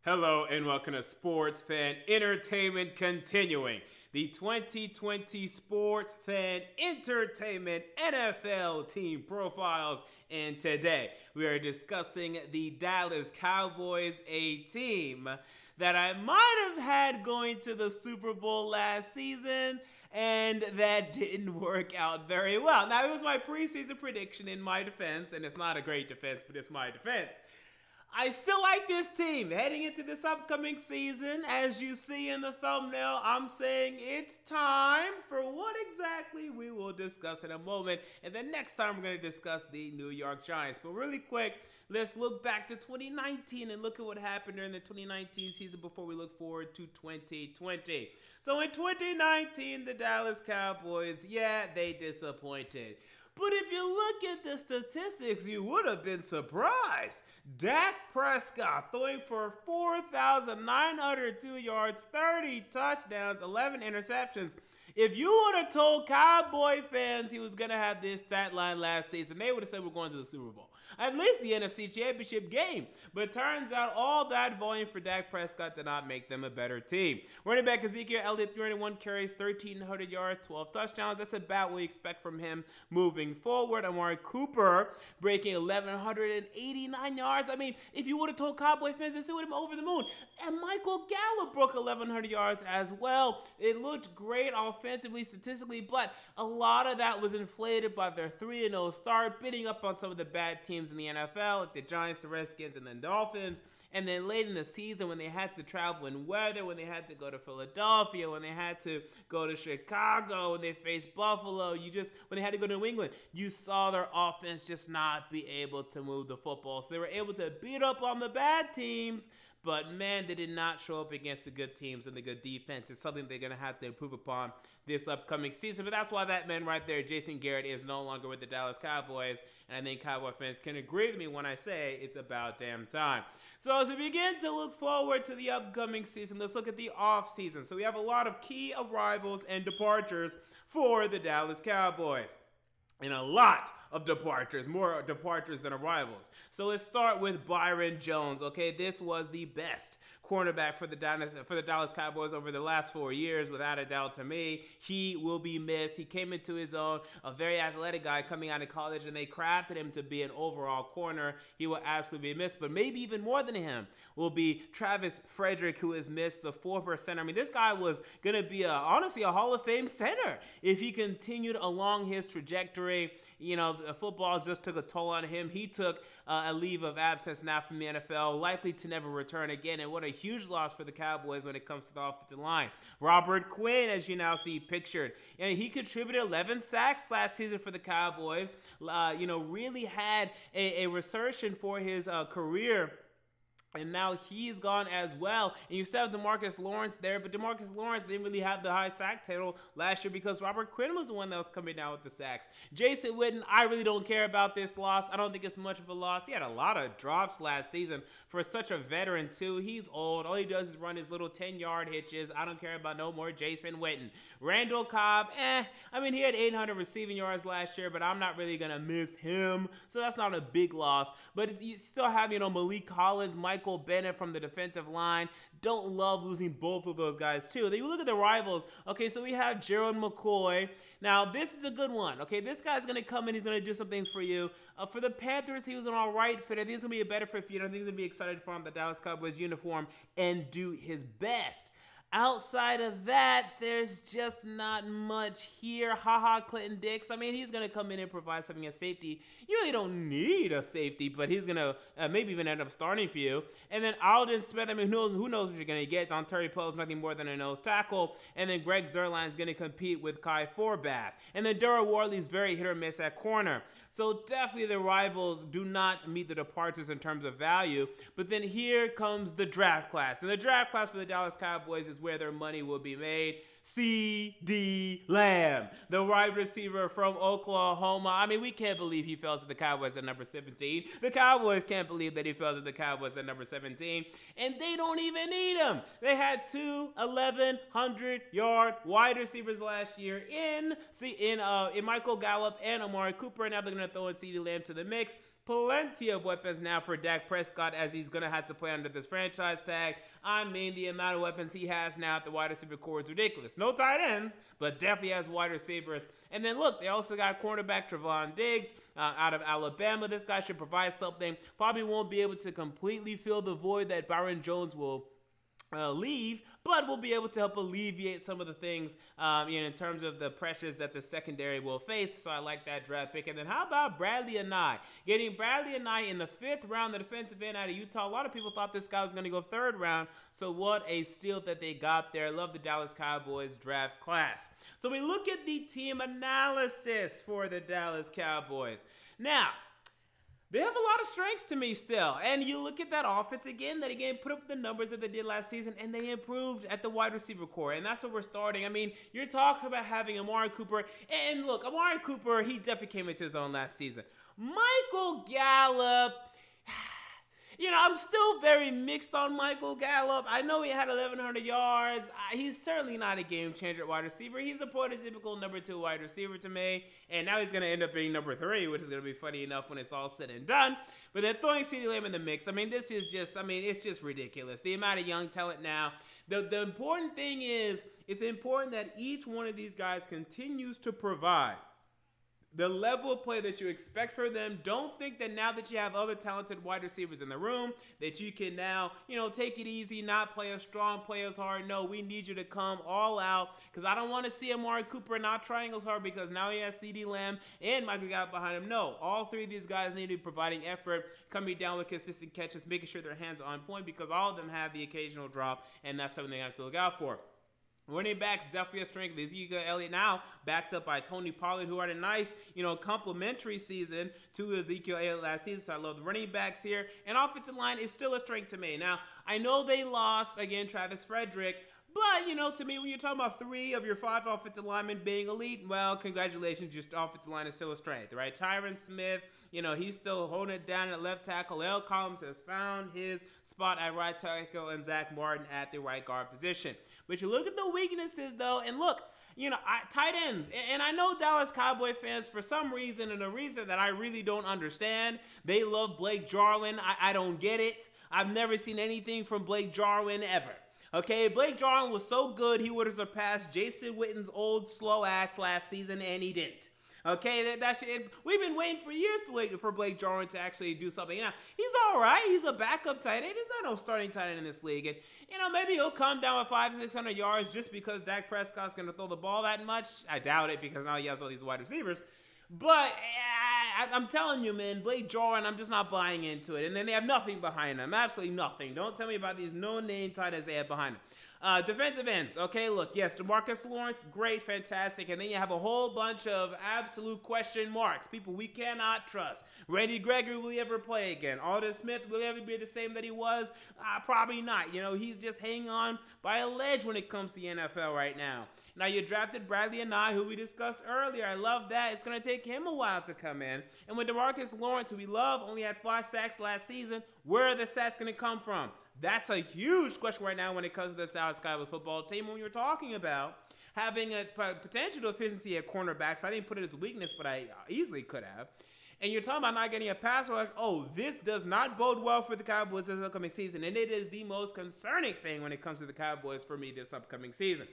Hello and welcome to Sports Fan Entertainment continuing. The 2020 Sports Fan Entertainment NFL team profiles. And today we are discussing the Dallas Cowboys, a team that I might have had going to the Super Bowl last season, and that didn't work out very well. Now, it was my preseason prediction in my defense, and it's not a great defense, but it's my defense. I still like this team heading into this upcoming season. As you see in the thumbnail, I'm saying it's time for what exactly we will discuss in a moment. And then next time we're going to discuss the New York Giants. But really quick, let's look back to 2019 and look at what happened during the 2019 season before we look forward to 2020. So in 2019, the Dallas Cowboys, they disappointed. But if you look at the statistics, you would have been surprised. Dak Prescott throwing for 4,902 yards, 30 touchdowns, 11 interceptions. If you would have told Cowboy fans he was going to have this stat line last season, they would have said we're going to the Super Bowl. At least the NFC Championship game. But turns out all that volume for Dak Prescott did not make them a better team. Running back Ezekiel Elliott, 301 carries, 1,300 yards, 12 touchdowns. That's about what we expect from him moving forward. Amari Cooper breaking 1,189 yards. I mean, if you would have told Cowboy fans this, it would have been over the moon. And Michael Gallup broke 1,100 yards as well. It looked great offensively, statistically, but a lot of that was inflated by their 3-0 start, bidding up on some of the bad teams in the NFL, like the Giants, the Redskins, and the Dolphins. And then late in the season, when they had to travel in weather, when they had to go to Philadelphia, when they had to go to Chicago, when they faced Buffalo, when they had to go to New England, you saw their offense just not be able to move the football. So they were able to beat up on the bad teams, but man, they did not show up against the good teams and the good defense. It's something they're going to have to improve upon this upcoming season. But that's why that man right there, Jason Garrett, is no longer with the Dallas Cowboys. And I think Cowboy fans can agree with me when I say it's about damn time. So as we begin to look forward to the upcoming season, let's look at the off season. So we have a lot of key arrivals and departures for the Dallas Cowboys. And a lot of departures, more departures than arrivals. So let's start with Byron Jones. Okay, this was the best cornerback for the Dallas Cowboys over the last 4 years, without a doubt to me. He will be missed. He came into his own, a very athletic guy coming out of college, and they crafted him to be an overall corner. He will absolutely be missed, but maybe even more than him will be Travis Frederick, who has missed the 4%. I mean, this guy was going to be honestly a Hall of Fame center if he continued along his trajectory. You know, football just took a toll on him. He took a leave of absence now from the NFL, likely to never return again. And what a huge loss for the Cowboys when it comes to the offensive line. Robert Quinn, as you now see pictured, and he contributed 11 sacks last season for the Cowboys. Really had a resurgence for his career. And now he's gone as well. And you still have DeMarcus Lawrence there, but DeMarcus Lawrence didn't really have the high sack total last year because Robert Quinn was the one that was coming down with the sacks. Jason Witten, I really don't care about this loss. I don't think it's much of a loss. He had a lot of drops last season for such a veteran, too. He's old. All he does is run his little 10-yard hitches. I don't care about no more Jason Witten. Randall Cobb, he had 800 receiving yards last year, but I'm not really going to miss him. So that's not a big loss. But you still have, Malik Collins, Michael Bennett from the defensive line. Don't love losing both of those guys too. Then you look at the rivals. Okay, so we have Gerald McCoy. Now, this is a good one. Okay, this guy's going to come in. He's going to do some things for you. For the Panthers, he was an all right fit. I think he's going to be a better fit for you. I think he's going to be excited for him, the Dallas Cowboys uniform, and do his best. Outside of that, there's just not much here. Clinton Dix. He's going to come in and provide something as safety. You really don't need a safety, but he's going to maybe even end up starting for you. And then Aldon Smith, who knows what you're going to get. On Terry Poe's nothing more than a nose tackle. And then Greg Zuerlein is going to compete with Kai Forbath. And then Daryl Worley's very hit or miss at corner. So definitely the rivals do not meet the departures in terms of value. But then here comes the draft class. And the draft class for the Dallas Cowboys is where their money will be made. C.D. Lamb, the wide receiver from Oklahoma. We can't believe he fell to the Cowboys at number 17. The Cowboys can't believe that he fell to the Cowboys at number 17. And they don't even need him. They had two 1,100-yard wide receivers last year in Michael Gallup and Amari Cooper. Now they're going to throw in C.D. Lamb to the mix. plenty of weapons now for Dak Prescott, as he's going to have to play under this franchise tag. I mean, the amount of weapons he has now at the wide receiver core is ridiculous. No tight ends, but definitely has wide receivers. And then look, they also got cornerback Trevon Diggs out of Alabama. This guy should provide something. Probably won't be able to completely fill the void that Byron Jones will leave, but we'll be able to help alleviate some of the things in terms of the pressures that the secondary will face. So I like that draft pick. And then how about Bradley Anae? Getting Bradley Anae in the 5th round, the defensive end out of Utah. A lot of people thought this guy was going to go 3rd round. So what a steal that they got there. Love the Dallas Cowboys draft class. So we look at the team analysis for the Dallas Cowboys. Now, they have a lot of strengths to me still. And you look at that offense again, that again put up the numbers that they did last season, and they improved at the wide receiver core. And that's where we're starting. I mean, you're talking about having Amari Cooper. And look, Amari Cooper, he definitely came into his own last season. Michael Gallup, I'm still very mixed on Michael Gallup. I know he had 1,100 yards. He's certainly not a game changer at wide receiver. He's a prototypical number 2 wide receiver to me. And now he's going to end up being number 3, which is going to be funny enough when it's all said and done. But they're throwing CeeDee Lamb in the mix. I mean, this is just, it's just ridiculous. The amount of young talent now. The important thing is, it's important that each one of these guys continues to provide the level of play that you expect for them. Don't think that now that you have other talented wide receivers in the room that you can now, take it easy, not play as strong, play as hard. No, we need you to come all out, because I don't want to see Amari Cooper not trying as hard because now he has CeeDee Lamb and Michael Gallup behind him. No, all 3 of these guys need to be providing effort, coming down with consistent catches, making sure their hands are on point, because all of them have the occasional drop, and that's something they have to look out for. Running backs definitely a strength. Ezekiel Elliott now backed up by Tony Pollard, who had a nice, complimentary season to Ezekiel Elliott last season. So I love the running backs here. And offensive line is still a strength to me. Now, I know they lost, again, Travis Frederick. But, to me, when you're talking about 3 of your 5 offensive linemen being elite, well, congratulations, your offensive line is still a strength, right? Tyron Smith, he's still holding it down at left tackle. L. Collins has found his spot at right tackle, and Zach Martin at the right guard position. But you look at the weaknesses, though, and look, tight ends. And I know Dallas Cowboy fans, for some reason, and a reason that I really don't understand, they love Blake Jarwin. I don't get it. I've never seen anything from Blake Jarwin ever. Okay, Blake Jarwin was so good, he would have surpassed Jason Witten's old slow ass last season, and he didn't. Okay, we've been waiting for years for Blake Jarwin to actually do something. Now, he's all right. He's a backup tight end. He's not no starting tight end in this league. And, maybe he'll come down with 500-600 yards just because Dak Prescott's going to throw the ball that much. I doubt it, because now he has all these wide receivers. But I'm telling you, man, Blake Jarwin, I'm just not buying into it. And then they have nothing behind them. Absolutely nothing. Don't tell me about these no-name tight ends they have behind them. Defensive ends. Okay, look, yes, DeMarcus Lawrence, great, fantastic. And then you have a whole bunch of absolute question marks. People we cannot trust. Randy Gregory, will he ever play again? Aldon Smith, will he ever be the same that he was? Probably not. He's just hanging on by a ledge when it comes to the NFL right now. Now, you drafted Bradley Anae, who we discussed earlier. I love that. It's going to take him a while to come in. And with DeMarcus Lawrence, who we love, only had 5 sacks last season, where are the sacks going to come from? That's a huge question right now when it comes to the Dallas Cowboys football team. When you're talking about having a potential deficiency at cornerbacks, I didn't put it as a weakness, but I easily could have. And you're talking about not getting a pass rush. Oh, this does not bode well for the Cowboys this upcoming season. And it is the most concerning thing when it comes to the Cowboys for me this upcoming season.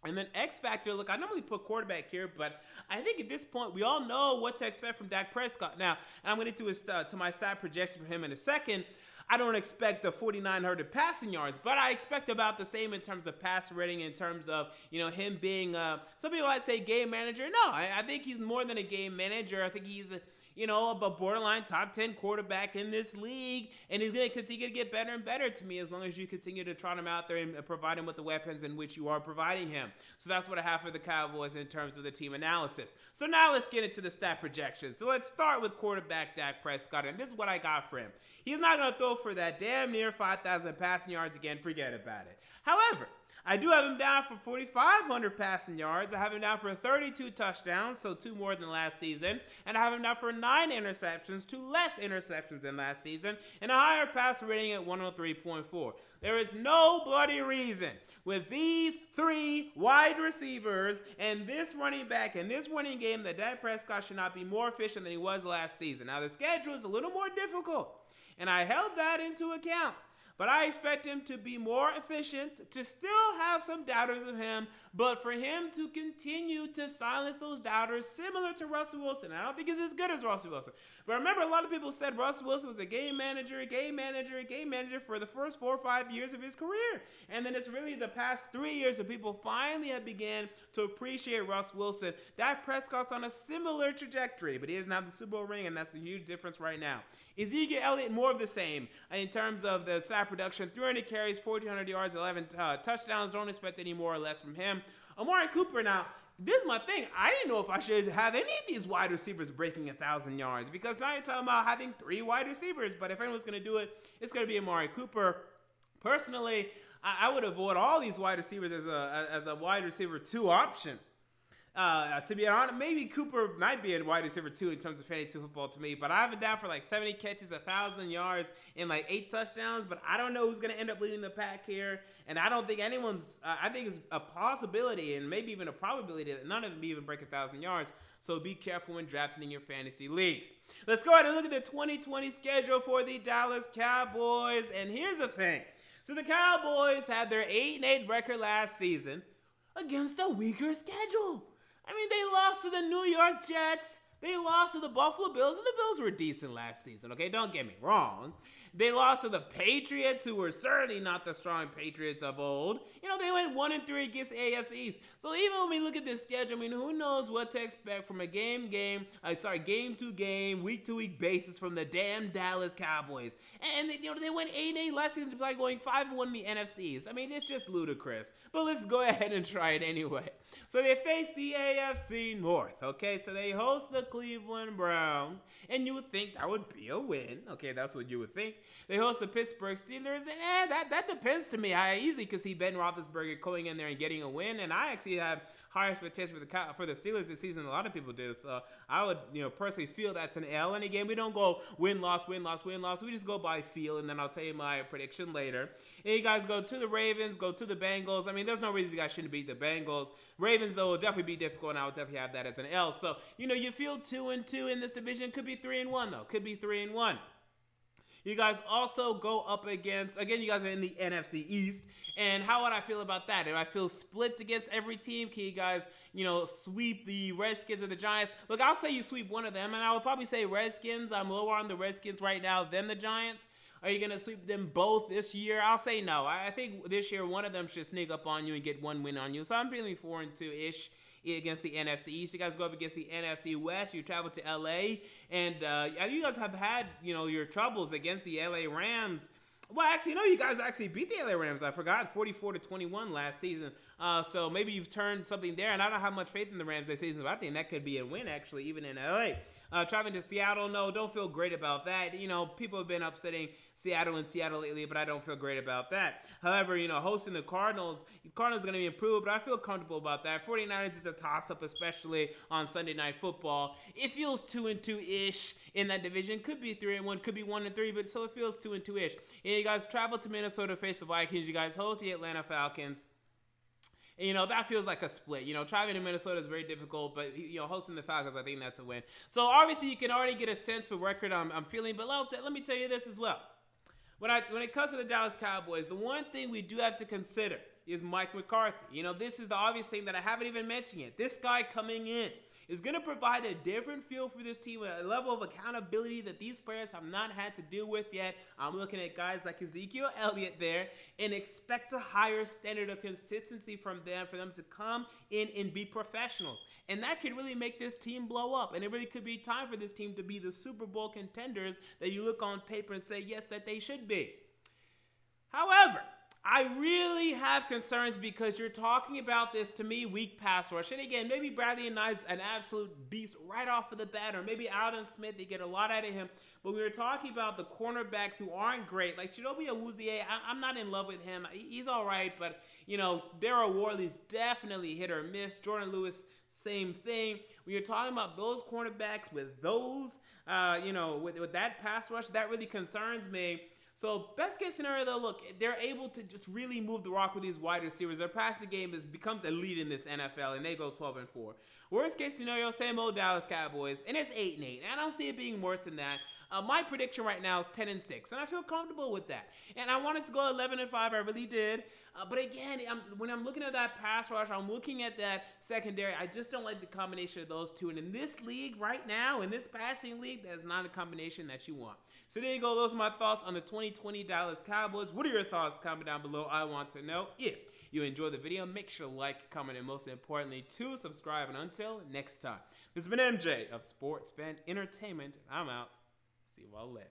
And then X Factor, look, I normally put quarterback here, but I think at this point, we all know what to expect from Dak Prescott. Now, and I'm going to do to my stat projection for him in a second. I don't expect the 4,900 passing yards, but I expect about the same in terms of pass rating, in terms of, him being, some people might say game manager. No, I think he's more than a game manager. I think he's a borderline top 10 quarterback in this league, and he's going to continue to get better and better to me as long as you continue to trot him out there and provide him with the weapons in which you are providing him. So that's what I have for the Cowboys in terms of the team analysis. So now let's get into the stat projections. So let's start with quarterback Dak Prescott, and this is what I got for him. He's not going to throw for that damn near 5,000 passing yards again. Forget about it. However, I do have him down for 4,500 passing yards. I have him down for 32 touchdowns, so 2 more than last season. And I have him down for 9 interceptions, 2 less interceptions than last season, and a higher passer rating at 103.4. There is no bloody reason with these 3 wide receivers and this running back and this running game that Dak Prescott should not be more efficient than he was last season. Now, the schedule is a little more difficult, and I held that into account. But I expect him to be more efficient, to still have some doubters of him, but for him to continue to silence those doubters, similar to Russell Wilson. I don't think he's as good as Russell Wilson. But remember, a lot of people said Russell Wilson was a game manager for the first 4 or 5 years of his career. And then it's really the past 3 years that people finally have began to appreciate Russ Wilson. Dak Prescott's on a similar trajectory, but he doesn't have the Super Bowl ring, and that's a huge difference right now. Ezekiel Elliott, more of the same in terms of the stat production. 300 carries, 1,400 yards, 11 touchdowns. Don't expect any more or less from him. Amari Cooper, now, this is my thing. I didn't know if I should have any of these wide receivers breaking 1,000 yards, because now you're talking about having 3 wide receivers. But if anyone's going to do it, it's going to be Amari Cooper. Personally, I would avoid all these wide receivers as a wide receiver 2 option. To be honest, maybe Cooper might be a wide receiver 2 in terms of fantasy football to me, but I have it down for like 70 catches, 1,000 yards, and like 8 touchdowns. But I don't know who's going to end up leading the pack here, and I don't think anyone's. I think it's a possibility and maybe even a probability that none of them even break 1,000 yards. So be careful when drafting in your fantasy leagues. Let's go ahead and look at the 2020 schedule for the Dallas Cowboys. And here's the thing: so the Cowboys had their 8-8 record last season against a weaker schedule. I mean, they lost to the New York Jets. They lost to the Buffalo Bills, and the Bills were decent last season, okay? Don't get me wrong. They lost to the Patriots, who were certainly not the strong Patriots of old. You know, they went 1-3 against AFC East. So even when we look at this schedule, I mean, who knows what to expect from a game-to-game, week-to-week basis from the damn Dallas Cowboys. And they went 8-8 last season, like going 5-1 in the NFC East. I mean, it's just ludicrous. But let's go ahead and try it anyway. So they face the AFC North, okay? So they host the Cleveland Browns, and you would think that would be a win. Okay, that's what you would think. They host the Pittsburgh Steelers, and that depends to me. I easily could see Ben Roethlisberger going in there and getting a win, and I actually have higher expectations for the Steelers this season than a lot of people do. So I would, personally feel that's an L. And again, we don't go win-loss. We just go by feel, and then I'll tell you my prediction later. And you guys go to the Ravens, go to the Bengals. I mean, there's no reason you guys shouldn't beat the Bengals. Ravens, though, will definitely be difficult, and I would definitely have that as an L. So, you feel 2-2 in this division. Could be 3-1, though. Could be 3-1. You guys also go up against, again, you guys are in the NFC East. And how would I feel about that? Do I feel splits against every team? Can you guys, sweep the Redskins or the Giants? Look, I'll say you sweep one of them, and I would probably say Redskins. I'm lower on the Redskins right now than the Giants. Are you going to sweep them both this year? I'll say no. I think this year one of them should sneak up on you and get one win on you. So I'm feeling 4-2-ish against the NFC East. You guys go up against the NFC West. You travel to LA, and you guys have had, your troubles against the LA Rams. Well, actually, no, you guys actually beat the LA Rams. I forgot, 44-21 last season. So maybe you've turned something there, and I don't have much faith in the Rams this season, but I think that could be a win, actually, even in LA. Traveling to Seattle, no, don't feel great about that. People have been upsetting Seattle lately, but I don't feel great about that. However, hosting the Cardinals are going to be improved, but I feel comfortable about that. 49ers is a toss-up, especially on Sunday Night Football. It feels 2-2-ish in that division. Could be 3-1, could be 1-3, but so it feels 2-2-ish. And you guys travel to Minnesota, face the Vikings. You guys host the Atlanta Falcons. And, that feels like a split. Traveling to Minnesota is very difficult, but, hosting the Falcons, I think that's a win. So, obviously, you can already get a sense for record I'm feeling, but let me tell you this as well. When it comes to the Dallas Cowboys, the one thing we do have to consider is Mike McCarthy. This is the obvious thing that I haven't even mentioned yet. This guy coming in is going to provide a different feel for this team, a level of accountability that these players have not had to deal with yet. I'm looking at guys like Ezekiel Elliott there and expect a higher standard of consistency from them for them to come in and be professionals. And that could really make this team blow up. And it really could be time for this team to be the Super Bowl contenders that you look on paper and say, yes, that they should be. However, I really have concerns because you're talking about this, to me, weak pass rush. And again, maybe Bradley Knight's an absolute beast right off of the bat, or maybe Alden Smith, they get a lot out of him. But we were talking about the cornerbacks who aren't great. Like Chidobe Awuzie, I'm not in love with him. He's all right, but, Daryl Worley's definitely hit or miss. Jordan Lewis, same thing. When you're talking about those cornerbacks with those, with that pass rush, that really concerns me. So best case scenario though, look, they're able to just really move the rock with these wide receivers. Their passing game becomes elite in this NFL, and they go 12-4. Worst case scenario, same old Dallas Cowboys, and it's 8-8. I don't see it being worse than that. My prediction right now is 10-6, and I feel comfortable with that. And I wanted to go 11-5, I really did. But again, when I'm looking at that pass rush, I'm looking at that secondary. I just don't like the combination of those two. And in this league right now, in this passing league, that's not a combination that you want. So there you go. Those are my thoughts on the 2020 Dallas Cowboys. What are your thoughts? Comment down below. I want to know. If you enjoyed the video, make sure to like, comment, and most importantly, to subscribe. And until next time, this has been MJ of Sports Fan Entertainment. I'm out. See you all later.